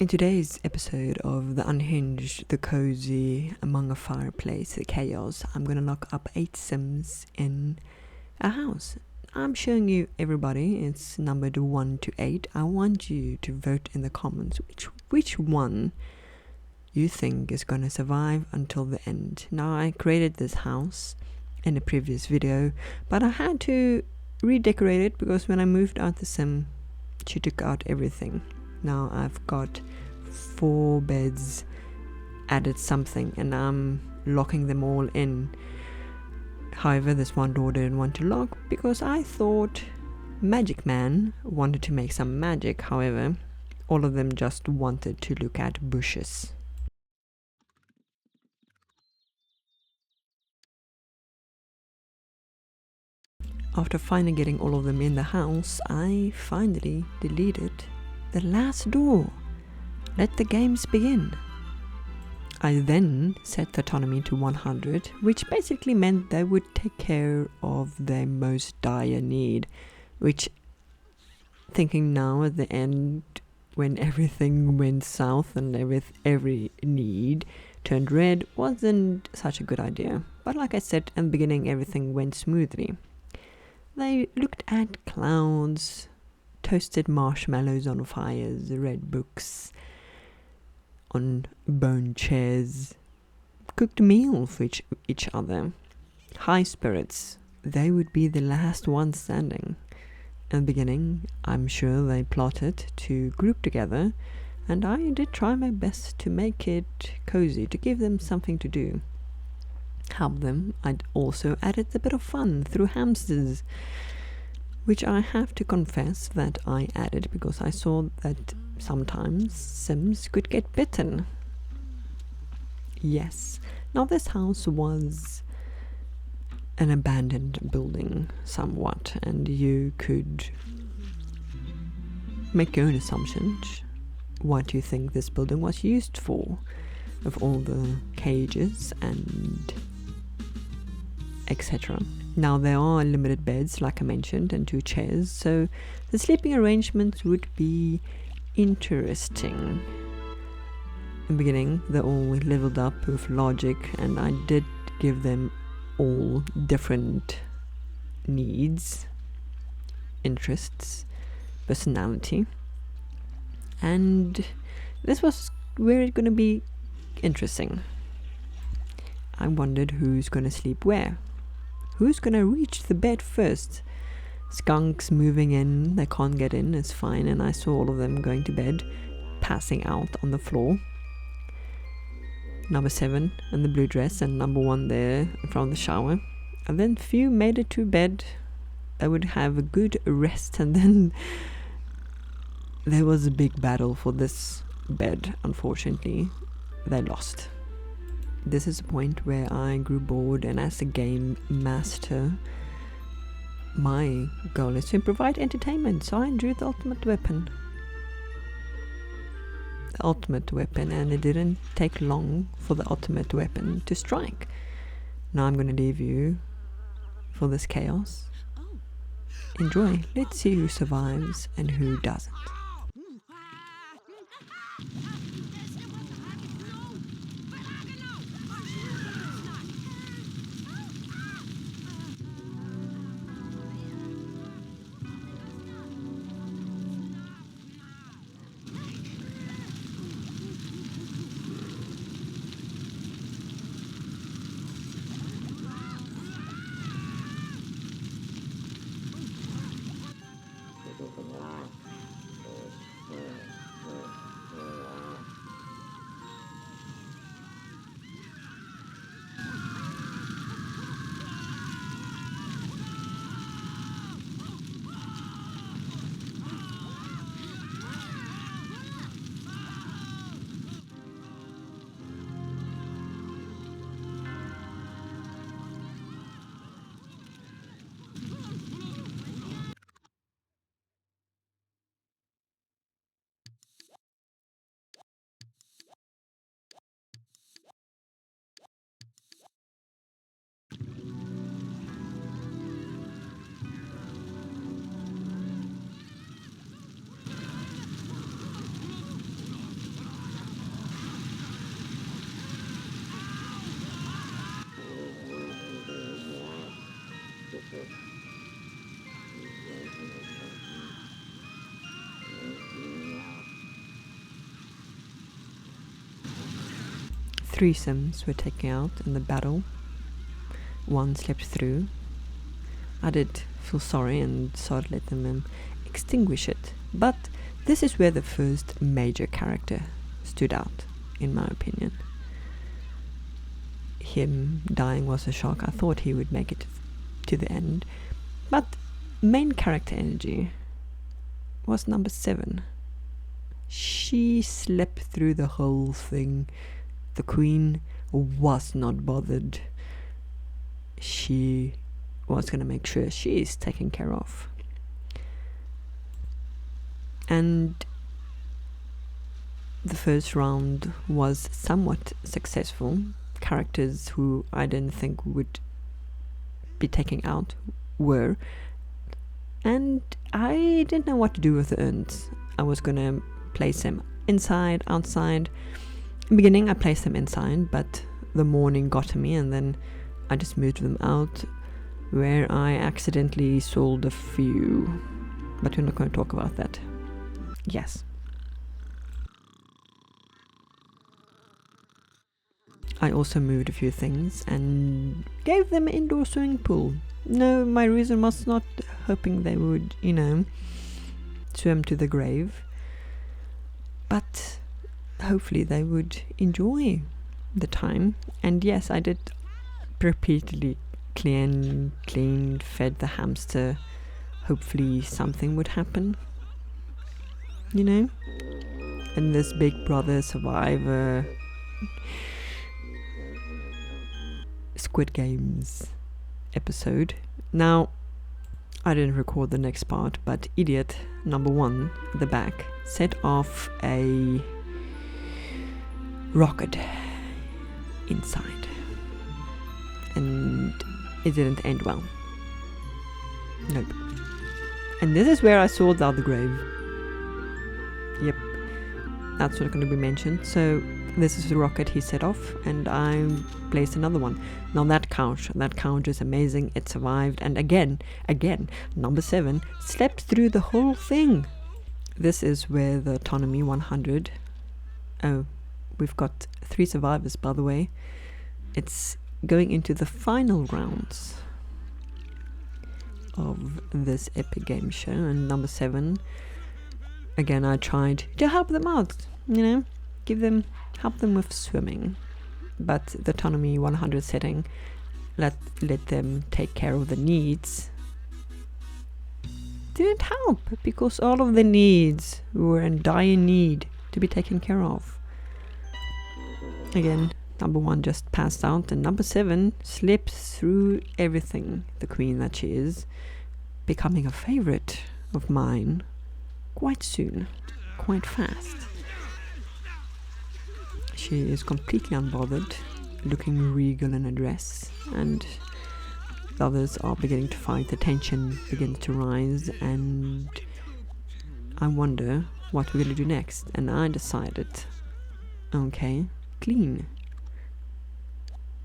In today's episode of The Unhinged, The Cozy, Among a Fireplace, The Chaos, I'm gonna lock up 8 Sims in a house. I'm showing you everybody, it's numbered 1 to 8. I want you to vote in the comments which one you think is gonna survive until the end. Now, I created this house in a previous video, but I had to redecorate it because when I moved out the Sim, she took out everything. Now I've got 4 beds, added something, and I'm locking them all in. However, this one door didn't want to lock because I thought Magic Man wanted to make some magic. However, all of them just wanted to look at bushes. After finally getting all of them in the house, I finally deleted the last door. Let the games begin. I then set the autonomy to 100, which basically meant they would take care of their most dire need, which, thinking now at the end, when everything went south and every need turned red, wasn't such a good idea. But like I said in the beginning, everything went smoothly. They looked at clouds, toasted marshmallows on fires, read books on bone chairs, cooked meals for each other. High spirits, they would be the last ones standing. In the beginning, I'm sure they plotted to group together, and I did try my best to make it cozy, to give them something to do. Help them. I'd also added a bit of fun through hamsters, which I have to confess that I added because I saw that sometimes Sims could get bitten. Yes. Now this house was an abandoned building somewhat, and you could make your own assumptions. What do you think this building was used for? Of all the cages and etc. Now there are limited beds, like I mentioned, and 2 chairs, so the sleeping arrangements would be interesting. In the beginning, they all leveled up with logic, and I did give them all different needs, interests, personality, and this was where it's going to be interesting. I wondered who's going to sleep where. Who's gonna reach the bed first? Skunks moving in, they can't get in, it's fine, and I saw all of them going to bed, passing out on the floor. Number 7 in the blue dress and number 1 there in front of the shower. And then few made it to bed. They would have a good rest, and then there was a big battle for this bed. Unfortunately, they lost. This is a point where I grew bored, and as a game master, my goal is to provide entertainment, so I drew the ultimate weapon. The ultimate weapon, and it didn't take long for the ultimate weapon to strike. Now I'm going to leave you for this chaos. Enjoy. Let's see who survives and who doesn't. threesomes were taken out in the battle. One slept through. I did feel sorry and sort of let them extinguish it. But this is where the first major character stood out, in my opinion. Him dying was a shock. I thought he would make it to the end. But main character energy was number 7. She slept through the whole thing. The queen was not bothered. She was going to make sure she is taken care of. And the first round was somewhat successful. Characters who I didn't think would be taken out were. And I didn't know what to do with the urns. I was going to place them inside, outside. In the beginning I placed them inside, but the morning got to me and then I just moved them out, where I accidentally sold a few. But we're not going to talk about that. Yes. I also moved a few things and gave them an indoor swimming pool. No, my reason was not hoping they would, swim to the grave. But hopefully they would enjoy the time. And yes, I did repeatedly cleaned, fed the hamster. Hopefully something would happen. In this Big Brother Survivor Squid Games episode. Now, I didn't record the next part, but idiot number 1 at the back set off a rocket inside, and it didn't end well. Nope. And this is where I sold out the grave. Yep, that's not going to be mentioned. So this is the rocket he set off, and I placed another one. Now that couch is amazing. It survived, and again, number 7 slept through the whole thing. This is where the autonomy 100. Oh, we've got 3 survivors, by the way. It's going into the final rounds of this epic game show, and number 7. Again, I tried to help them out, help them with swimming, but the autonomy 100 setting let them take care of the needs didn't help, because all of the needs were in dire need to be taken care of. Again, number 1 just passed out, and number 7 slips through everything, the queen that she is, becoming a favorite of mine quite soon, quite fast. She is completely unbothered, looking regal in a dress, and the others are beginning to fight. The tension begins to rise, and I wonder what we're going to do next. And I decided, okay, clean.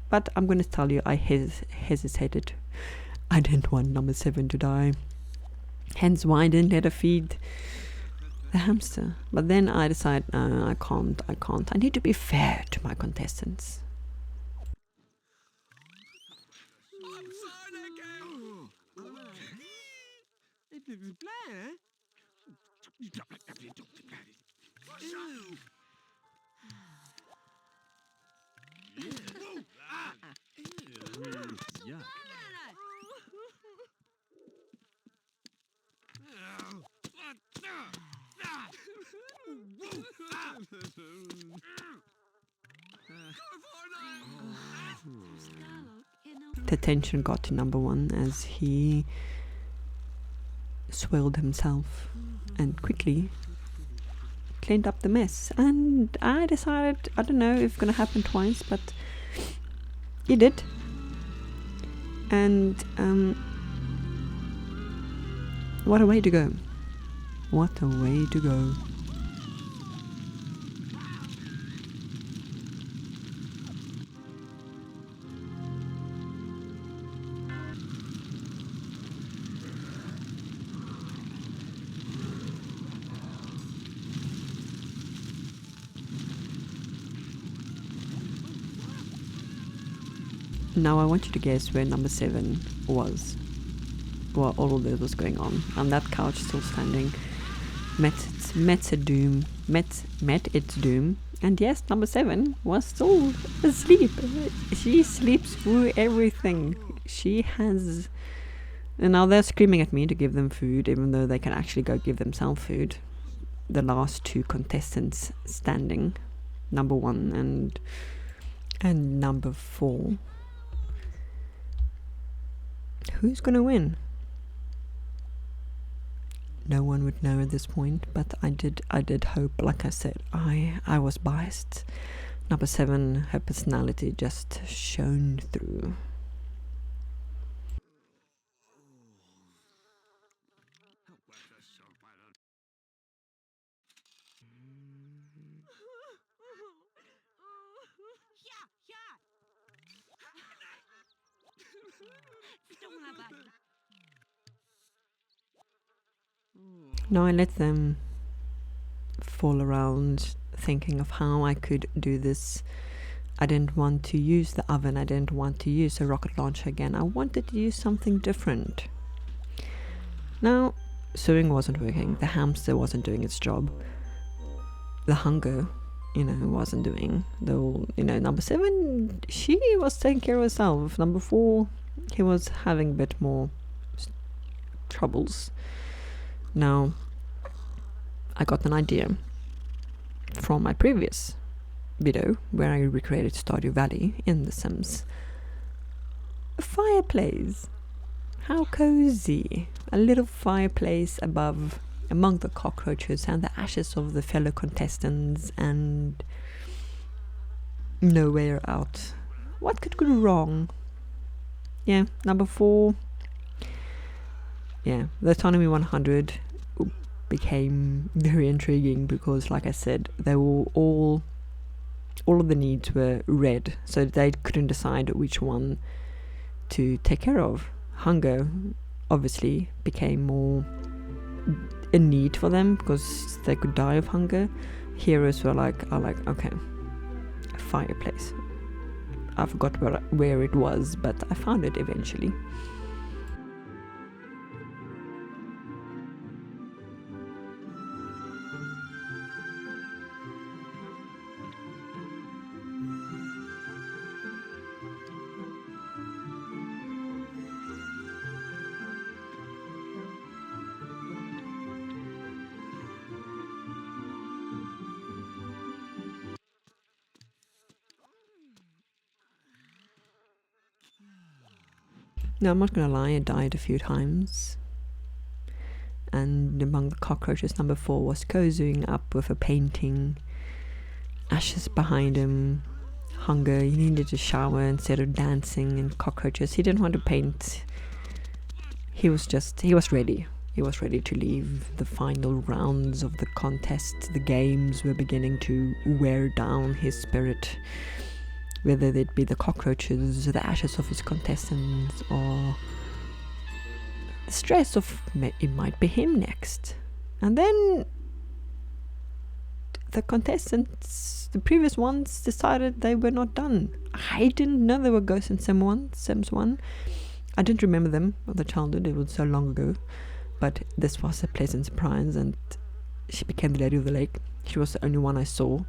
But I'm going to tell you, I hesitated. I didn't want number 7 to die. Hence why I didn't let her feed the hamster. But then I decided, no, I can't. I need to be fair to my contestants. The tension got to number 1 as he swelled himself and quickly cleaned up the mess. And I decided, I don't know if it's gonna happen twice, but he did. And what a way to go. What a way to go. Now I want you to guess where number 7 was while all of this was going on. And that couch still standing. Met its doom. And yes, number 7 was still asleep. She sleeps through everything. She has... And now they're screaming at me to give them food, even though they can actually go give themselves food. The last 2 contestants standing. Number 1 and number 4. Who's gonna win? No one would know at this point, but I did hope. Like I said, I was biased. Number 7, her personality just shone through. Now I let them fall around thinking of how I could do this. I didn't want to use the oven. I didn't want to use a rocket launcher again. I wanted to use something different. Now, sewing wasn't working. The hamster wasn't doing its job. The hunger, wasn't doing. Number 7, she was taking care of herself. Number 4, he was having a bit more troubles. Now, I got an idea from my previous video where I recreated Stardew Valley in The Sims. A fireplace. How cozy. A little fireplace above, among the cockroaches and the ashes of the fellow contestants, and nowhere out. What could go wrong? Yeah, number 4. Yeah, the Autonomy 100 became very intriguing because, like I said, they were all of the needs were red, so they couldn't decide which one to take care of. Hunger obviously became more a need for them because they could die of hunger. Heroes were like, okay, a fireplace. I forgot where it was, but I found it eventually. Now, I'm not gonna lie, I died a few times. And among the cockroaches, number 4 was cozying up with a painting. Ashes behind him. Hunger, he needed a shower instead of dancing, and cockroaches. He didn't want to paint. He was ready. He was ready to leave. The final rounds of the contest, the games were beginning to wear down his spirit. Whether it be the cockroaches, the ashes of his contestants, or the stress of it might be him next. And then the contestants, the previous ones, decided they were not done. I didn't know there were ghosts in Sims 1. I didn't remember them of the childhood, it was so long ago. But this was a pleasant surprise, and she became the Lady of the Lake. She was the only one I saw.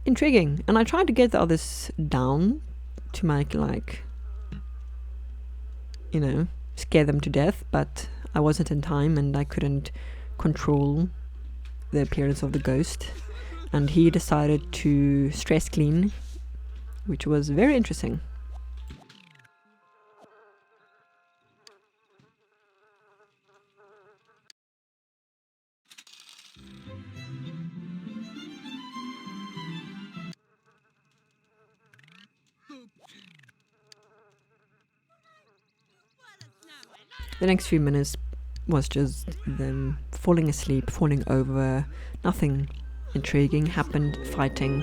Intriguing. And I tried to get the others down to make, scare them to death, but I wasn't in time and I couldn't control the appearance of the ghost. And he decided to stress clean, which was very interesting. The next few minutes was just them falling asleep, falling over. Nothing intriguing happened. Fighting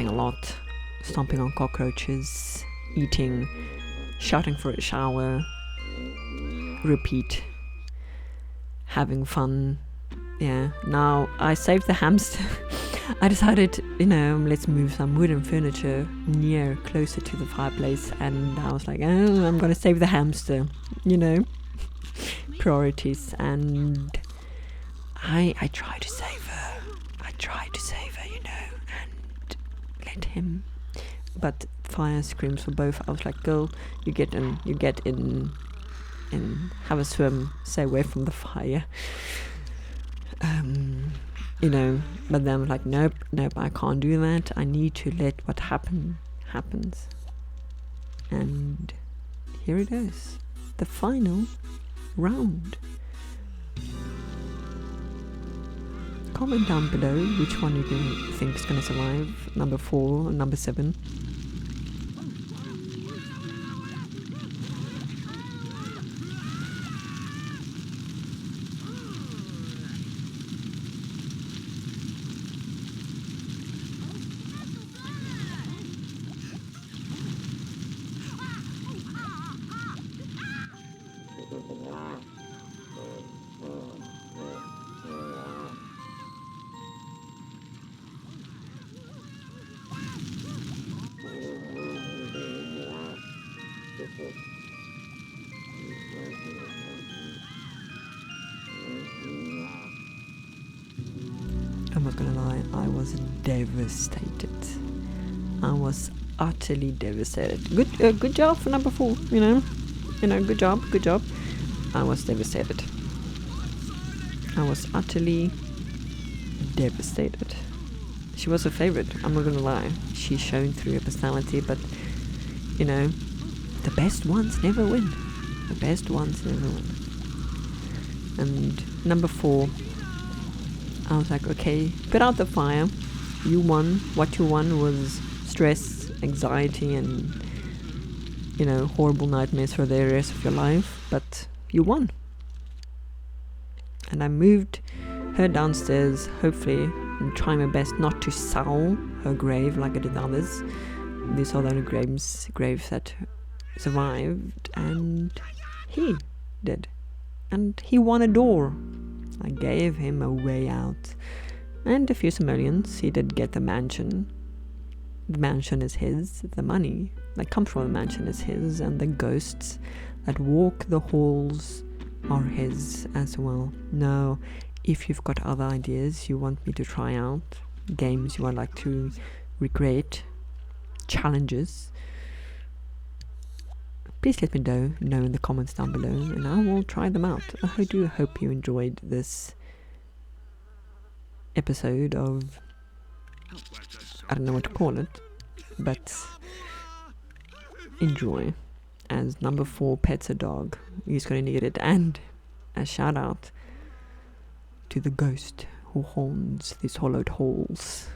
a lot, stomping on cockroaches, eating, shouting for a shower, repeat, having fun. Yeah, now I saved the hamster. I decided, let's move some wooden furniture closer to the fireplace, and I was like, oh, I'm gonna save the hamster, priorities. And I tried to save her, and let him, but fire screams for both. I was like, girl, you get in and have a swim, stay away from the fire. But then I'm like, nope, I can't do that. I need to let what happens. And here it is, the final round. Comment down below which one you think is going to survive, number 4 or number 7. I'm not gonna lie, I was devastated. I was utterly devastated. Good job for number 4. Good job. I was devastated. I was utterly devastated. She was a favorite. I'm not gonna lie. She shone through her personality, but the best ones never win. And number 4. I was like, okay, put out the fire. You won. What you won was stress, anxiety, and, horrible nightmares for the rest of your life. But you won. And I moved her downstairs, hopefully, and trying my best not to sow her grave like I did the others. These are the only graves that survived. And he did. And he won a door. I gave him a way out. And a few simoleons. He did get the mansion. The mansion is his. The money that comes from the mansion is his. And the ghosts that walk the halls are his as well. Now, if you've got other ideas you want me to try out, games you would like to recreate, challenges, please let me know in the comments down below, and I will try them out. I do hope you enjoyed this episode of, I don't know what to call it, but enjoy. As number 4 pets a dog, he's going to need it. And a shout out to the ghost who haunts these hollowed halls.